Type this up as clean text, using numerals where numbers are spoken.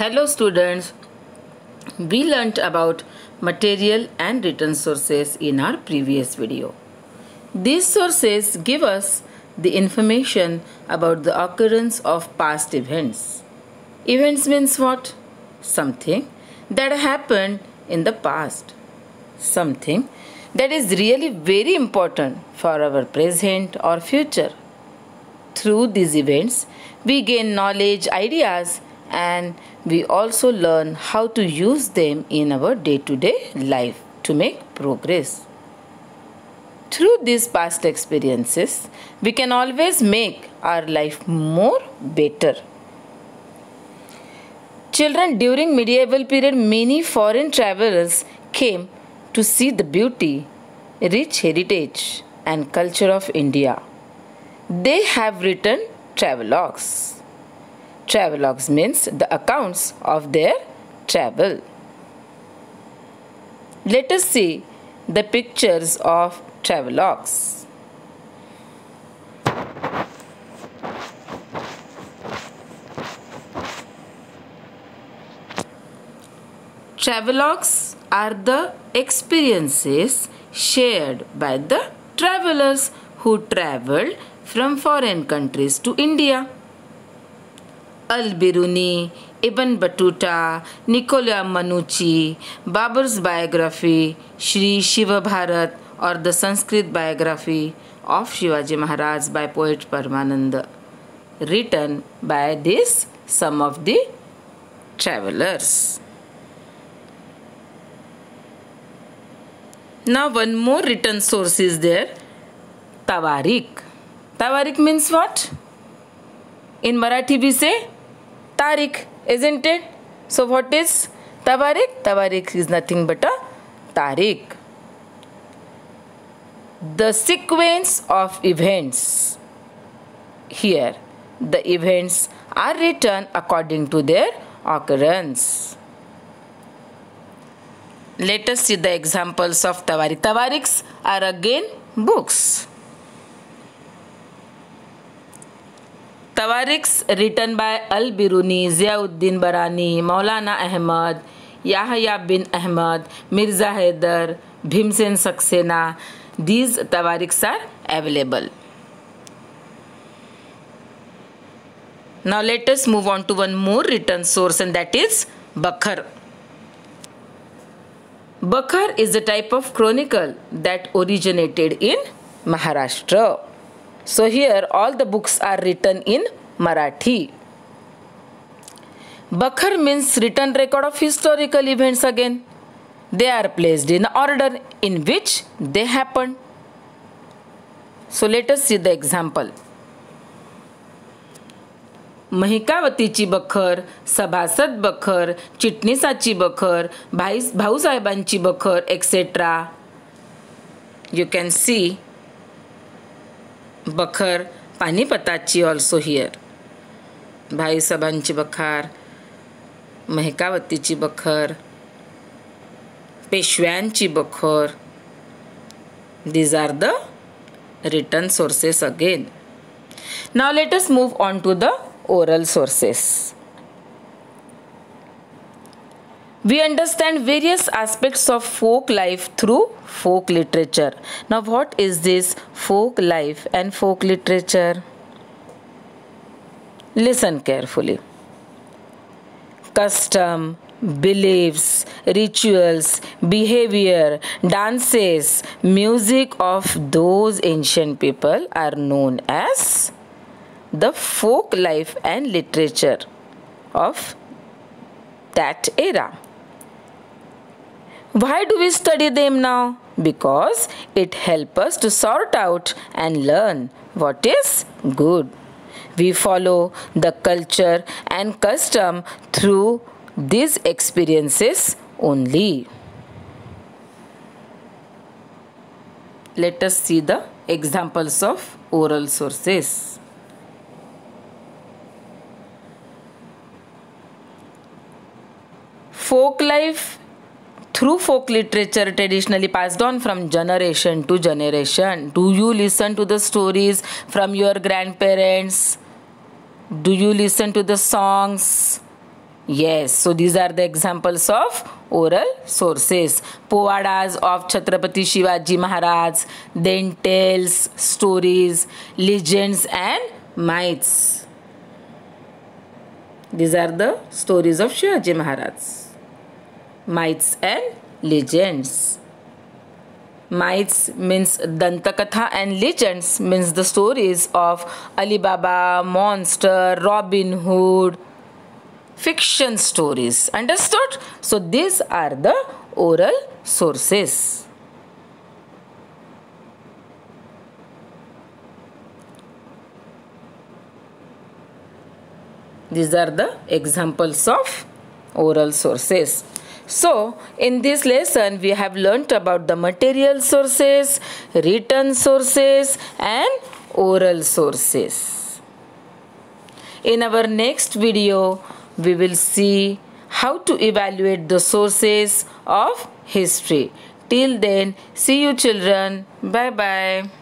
Hello students, we learnt about material and written sources in our previous video. These sources give us the information about the occurrence of past events. Events means what? Something that happened in the past. Something that is really very important for our present or future. Through these events, we gain knowledge, ideas, and we also learn how to use them in our day-to-day life to make progress. Through these past experiences, we can always make our life more better. Children, during medieval period, many foreign travelers came to see the beauty, rich heritage, and culture of India. They have written travelogues. Travelogues means the accounts of their travel. Let us see the pictures of travelogues. Travelogues are the experiences shared by the travelers who traveled from foreign countries to India. Al-Biruni, Ibn Battuta, Nicola Manucci, Babur's biography, Shri Shiva Bharat, or the Sanskrit biography of Shivaji Maharaj by poet Paramananda, written by some of the travelers. Now one more written source is there, Tawarik. Tawarik means what? In Marathi we say Tariq, isn't it? So what is Tawarik? Tawarik is nothing but a Tariq. The sequence of events. Here, the events are written according to their occurrence. Let us see the examples of Tawarik. Tawariks are again books. Tawariks written by Al-Biruni, Ziauddin Barani, Maulana Ahmad, Yahya bin Ahmad, Mirza Haider, Bhimsen Saxena. These Tawariks are available. Now let us move on to one more written source, and that is Bakhar. Bakhar is a type of chronicle that originated in Maharashtra. So here all the books are written in Marathi. Bakhar means written record of historical events again. They are placed in order in which they happened. So let us see the example. महिकावतीची बखर, सभासद बखर, चिटणीसाची बखर, भाऊसाहेबांची बखर, etc. You can see बखर पानिपताची also here. भाईसाहेबांची बखर, महिकावतीची बखर, पेशव्यांची बखर. These are the written sources again. Now let us move on to the oral sources. We understand various aspects of folk life through folk literature. Now what is this folk life and folk literature? Listen carefully. Custom, beliefs, rituals, behavior, dances, music of those ancient people are known as the folk life and literature of that era. Why do we study them now? Because it helps us to sort out and learn what is good. We follow the culture and custom through these experiences only. Let us see the examples of oral sources. Folk life through folk literature traditionally passed on from generation to generation. Do you listen to the stories from your grandparents? Do you listen to the songs? Yes, so these are the examples of oral sources. Povadas of Chhatrapati Shivaji Maharaj, then tales, stories, legends and myths. These are the stories of Shivaji Maharaj. Myths and legends. Myths means Dantakatha and legends means the stories of Ali Baba, monster, Robin Hood, fiction stories. Understood? So these are the oral sources. These are the examples of oral sources. So, in this lesson, we have learnt about the material sources, written sources and oral sources. In our next video, we will see how to evaluate the sources of history. Till then, see you children. Bye-bye.